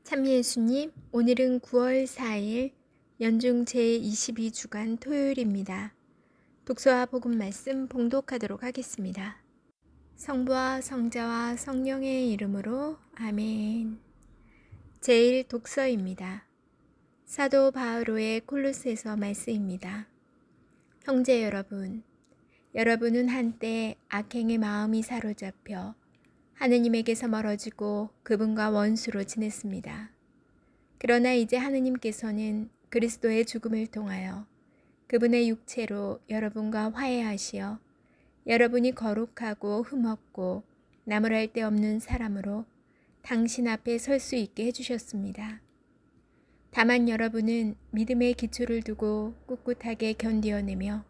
참미예수님, 오늘은 9월 4일 연중 제22주간 토요일입니다. 독서와 복음 말씀 봉독하도록 하겠습니다. 성부와 성자와 성령의 이름으로 아멘. 제1 독서입니다. 사도 바오로의 콜로새서 말씀입니다. 형제 여러분, 여러분은 한때 악행의 마음이 사로잡혀 하느님에게서 멀어지고 그분과 원수로 지냈습니다. 그러나 이제 하느님께서는 그리스도의 죽음을 통하여 그분의 육체로 여러분과 화해하시어 여러분이 거룩하고 흠없고 나무랄 데 없는 사람으로 당신 앞에 설 수 있게 해주셨습니다. 다만 여러분은 믿음의 기초를 두고 꿋꿋하게 견디어내며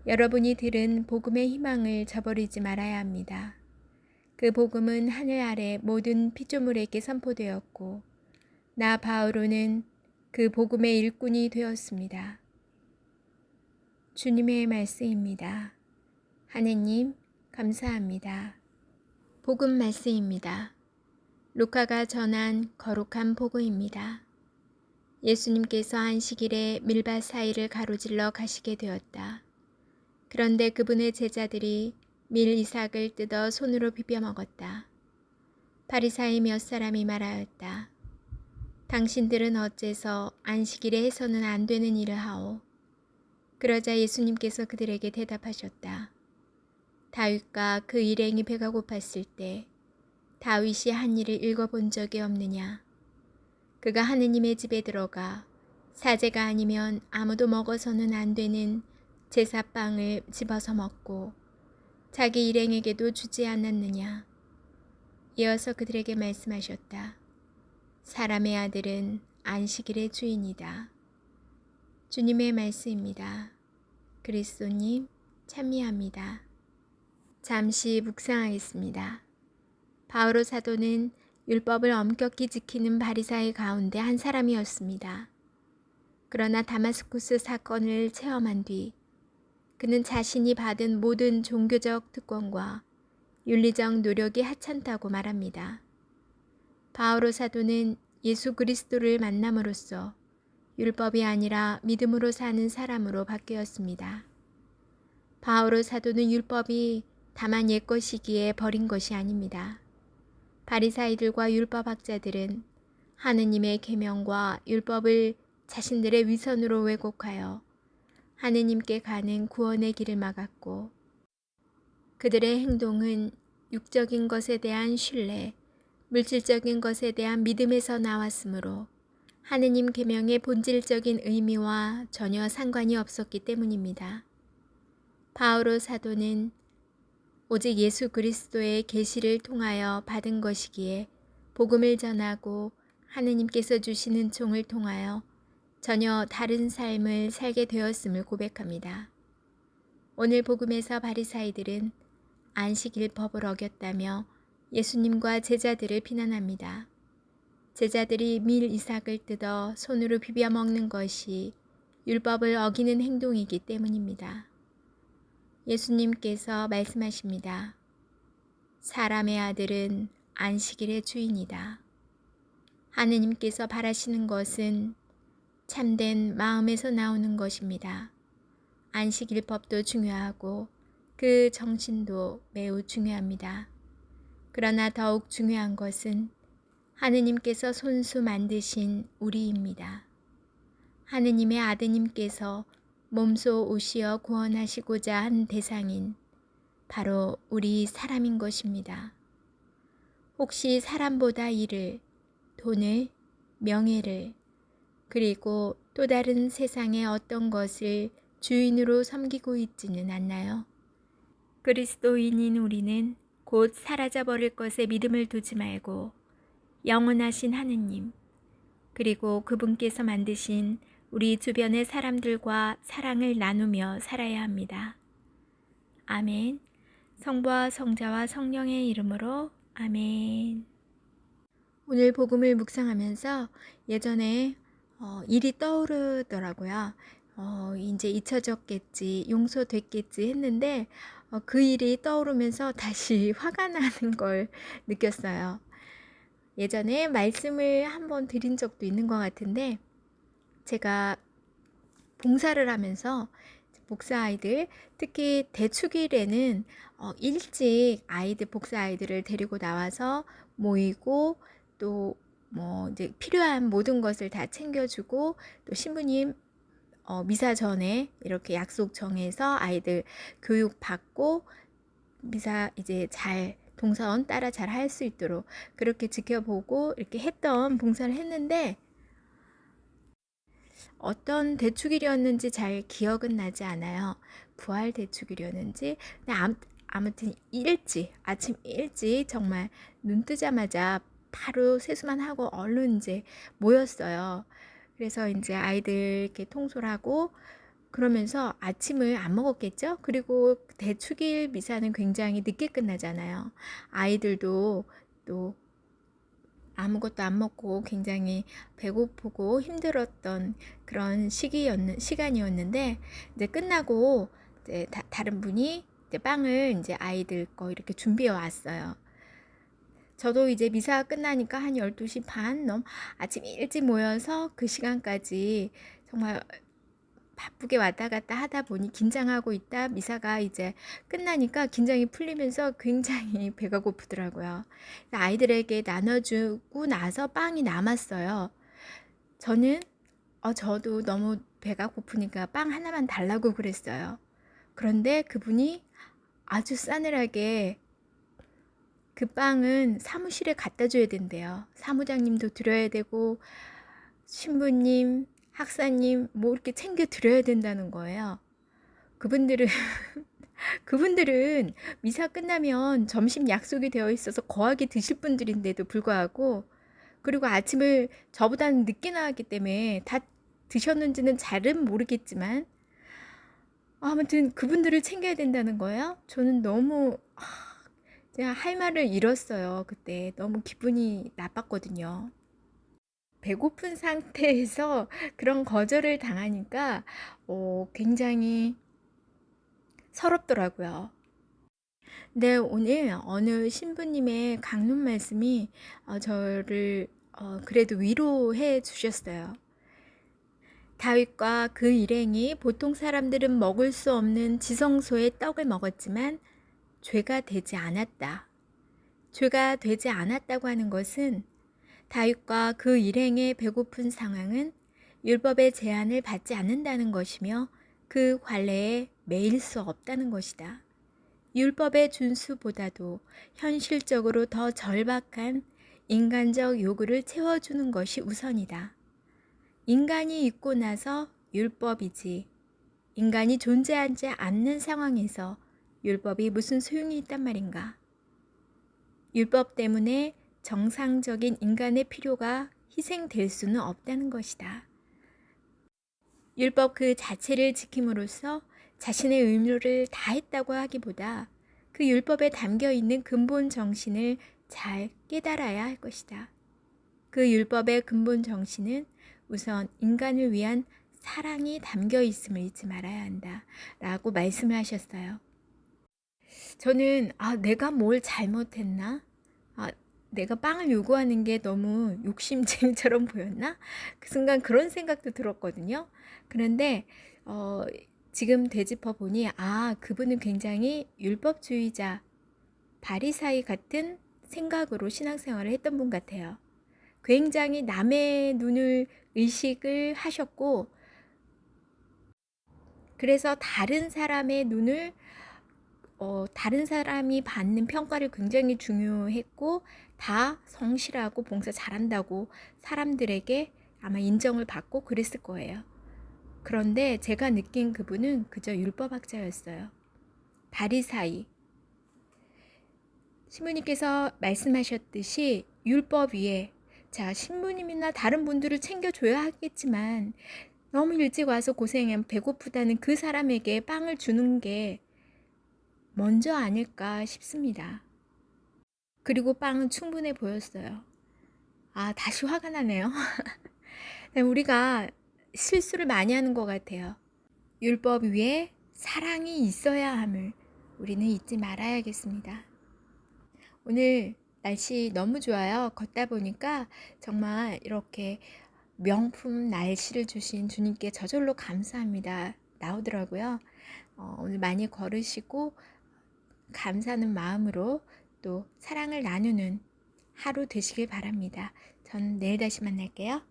여러분이 들은 복음의 희망을 저버리지 말아야 합니다. 그 복음은 하늘 아래 모든 피조물에게 선포되었고 나 바오로는 그 복음의 일꾼이 되었습니다. 주님의 말씀입니다. 하느님 감사합니다. 복음 말씀입니다. 루카가 전한 거룩한 복음입니다. 예수님께서 안식일에 밀밭 사이를 가로질러 가시게 되었다. 그런데 그분의 제자들이 밀 이삭을 뜯어 손으로 비벼 먹었다. 바리사이 몇 사람이 말하였다. 당신들은 어째서 안식일에 해서는 안 되는 일을 하오? 그러자 예수님께서 그들에게 대답하셨다. 다윗과 그 일행이 배가 고팠을 때 다윗이 한 일을 읽어본 적이 없느냐? 그가 하느님의 집에 들어가 사제가 아니면 아무도 먹어서는 안 되는 제사빵을 집어서 먹고 자기 일행에게도 주지 않았느냐? 이어서 그들에게 말씀하셨다. 사람의 아들은 안식일의 주인이다. 주님의 말씀입니다. 그리스도님 찬미합니다. 잠시 묵상하겠습니다. 바오로 사도는 율법을 엄격히 지키는 바리사의 가운데 한 사람이었습니다. 그러나 다마스쿠스 사건을 체험한 뒤 그는 자신이 받은 모든 종교적 특권과 윤리적 노력이 하찮다고 말합니다. 바오로 사도는 예수 그리스도를 만남으로써 율법이 아니라 믿음으로 사는 사람으로 바뀌었습니다. 바오로 사도는 율법이 다만 옛것이기에 버린 것이 아닙니다. 바리사이들과 율법학자들은 하느님의 계명과 율법을 자신들의 위선으로 왜곡하여 하느님께 가는 구원의 길을 막았고 그들의 행동은 육적인 것에 대한 신뢰, 물질적인 것에 대한 믿음에서 나왔으므로 하느님 계명의 본질적인 의미와 전혀 상관이 없었기 때문입니다. 바오로 사도는 오직 예수 그리스도의 계시를 통하여 받은 것이기에 복음을 전하고 하느님께서 주시는 총을 통하여 전혀 다른 삶을 살게 되었음을 고백합니다. 오늘 복음에서 바리사이들은 안식일 법을 어겼다며 예수님과 제자들을 비난합니다. 제자들이 밀 이삭을 뜯어 손으로 비벼 먹는 것이 율법을 어기는 행동이기 때문입니다. 예수님께서 말씀하십니다. 사람의 아들은 안식일의 주인이다. 하느님께서 바라시는 것은 참된 마음에서 나오는 것입니다. 안식일법도 중요하고 그 정신도 매우 중요합니다. 그러나 더욱 중요한 것은 하느님께서 손수 만드신 우리입니다. 하느님의 아드님께서 몸소 오시어 구원하시고자 한 대상인 바로 우리 사람인 것입니다. 혹시 사람보다 일을, 돈을, 명예를, 그리고 또 다른 세상의 어떤 것을 주인으로 섬기고 있지는 않나요? 그리스도인인 우리는 곧 사라져버릴 것에 믿음을 두지 말고 영원하신 하느님, 그리고 그분께서 만드신 우리 주변의 사람들과 사랑을 나누며 살아야 합니다. 아멘. 성부와 성자와 성령의 이름으로 아멘. 오늘 복음을 묵상하면서 예전에 일이 떠오르더라고요. 이제 잊혀졌겠지, 용서됐겠지 했는데 그 일이 떠오르면서 다시 화가 나는 걸 느꼈어요. 예전에 말씀을 한번 드린 적도 있는 것 같은데, 제가 봉사를 하면서 복사 아이들, 특히 대축일에는 일찍 아이들, 복사 아이들을 데리고 나와서 모이고, 또 뭐 이제 필요한 모든 것을 다 챙겨주고, 또 신부님 미사 전에 이렇게 약속 정해서 아이들 교육 받고, 미사 이제 잘 동사원 따라 잘 할 수 있도록 그렇게 지켜보고 이렇게 했던 봉사를 했는데, 어떤 대축일이었는지 잘 기억은 나지 않아요. 부활 대축일이었는지. 근데 아무튼 아침 일찍 정말 눈 뜨자마자 바로 세수만 하고 얼른 이제 모였어요. 그래서 이제 아이들 이렇게 통솔하고 그러면서 아침을 안 먹었겠죠? 그리고 대축일 미사는 굉장히 늦게 끝나잖아요. 아이들도 또 아무것도 안 먹고 굉장히 배고프고 힘들었던 그런 시간이었는데, 이제 끝나고 이제 다른 분이 이제 빵을 이제 아이들 거 이렇게 준비해 왔어요. 저도 이제 미사가 끝나니까 한 12시 반 아침 일찍 모여서 그 시간까지 정말 바쁘게 왔다 갔다 하다 보니 긴장하고 있다 미사가 이제 끝나니까 긴장이 풀리면서 굉장히 배가 고프더라고요. 아이들에게 나눠주고 나서 빵이 남았어요. 저는 저도 너무 배가 고프니까 빵 하나만 달라고 그랬어요. 그런데 그분이 아주 싸늘하게 그 빵은 사무실에 갖다 줘야 된대요. 사무장님도 드려야 되고 신부님, 학사님 뭐 이렇게 챙겨 드려야 된다는 거예요. 그분들은 그분들은 미사 끝나면 점심 약속이 되어 있어서 거하게 드실 분들인데도 불구하고, 그리고 아침을 저보다는 늦게 나왔기 때문에 다 드셨는지는 잘은 모르겠지만 아무튼 그분들을 챙겨야 된다는 거예요. 저는 너무 제가 할 말을 잃었어요. 그때 너무 기분이 나빴거든요. 배고픈 상태에서 그런 거절을 당하니까 굉장히 서럽더라고요. 네, 오늘 어느 신부님의 강론 말씀이 저를 그래도 위로해 주셨어요. 다윗과 그 일행이 보통 사람들은 먹을 수 없는 지성소의 떡을 먹었지만 죄가 되지 않았다. 죄가 되지 않았다고 하는 것은 다윗과 그 일행의 배고픈 상황은 율법의 제한을 받지 않는다는 것이며 그 관례에 매일 수 없다는 것이다. 율법의 준수보다도 현실적으로 더 절박한 인간적 요구를 채워주는 것이 우선이다. 인간이 있고 나서 율법이지, 인간이 존재하지 않는 상황에서 율법이 무슨 소용이 있단 말인가? 율법 때문에 정상적인 인간의 필요가 희생될 수는 없다는 것이다. 율법 그 자체를 지킴으로써 자신의 의무를 다했다고 하기보다 그 율법에 담겨 있는 근본 정신을 잘 깨달아야 할 것이다. 그 율법의 근본 정신은 우선 인간을 위한 사랑이 담겨 있음을 잊지 말아야 한다 라고 말씀을 하셨어요. 저는 내가 뭘 잘못했나? 내가 빵을 요구하는 게 너무 욕심쟁이처럼 보였나? 그 순간 그런 생각도 들었거든요. 그런데 지금 되짚어 보니 그분은 굉장히 율법주의자, 바리사이 같은 생각으로 신앙생활을 했던 분 같아요. 굉장히 남의 눈을 의식을 하셨고, 그래서 다른 사람의 눈을 다른 사람이 받는 평가를 굉장히 중요했고, 다 성실하고 봉사 잘한다고 사람들에게 아마 인정을 받고 그랬을 거예요. 그런데 제가 느낀 그분은 그저 율법학자였어요. 바리사이. 신부님께서 말씀하셨듯이 율법 위에, 자, 신부님이나 다른 분들을 챙겨줘야 하겠지만 너무 일찍 와서 고생해 배고프다는 그 사람에게 빵을 주는 게 먼저 아닐까 싶습니다. 그리고 빵은 충분해 보였어요. 다시 화가 나네요. 우리가 실수를 많이 하는 것 같아요. 율법 위에 사랑이 있어야 함을 우리는 잊지 말아야겠습니다. 오늘 날씨 너무 좋아요. 걷다 보니까 정말 이렇게 명품 날씨를 주신 주님께 저절로 감사합니다. 나오더라고요. 오늘 많이 걸으시고 감사하는 마음으로 또 사랑을 나누는 하루 되시길 바랍니다. 전 내일 다시 만날게요.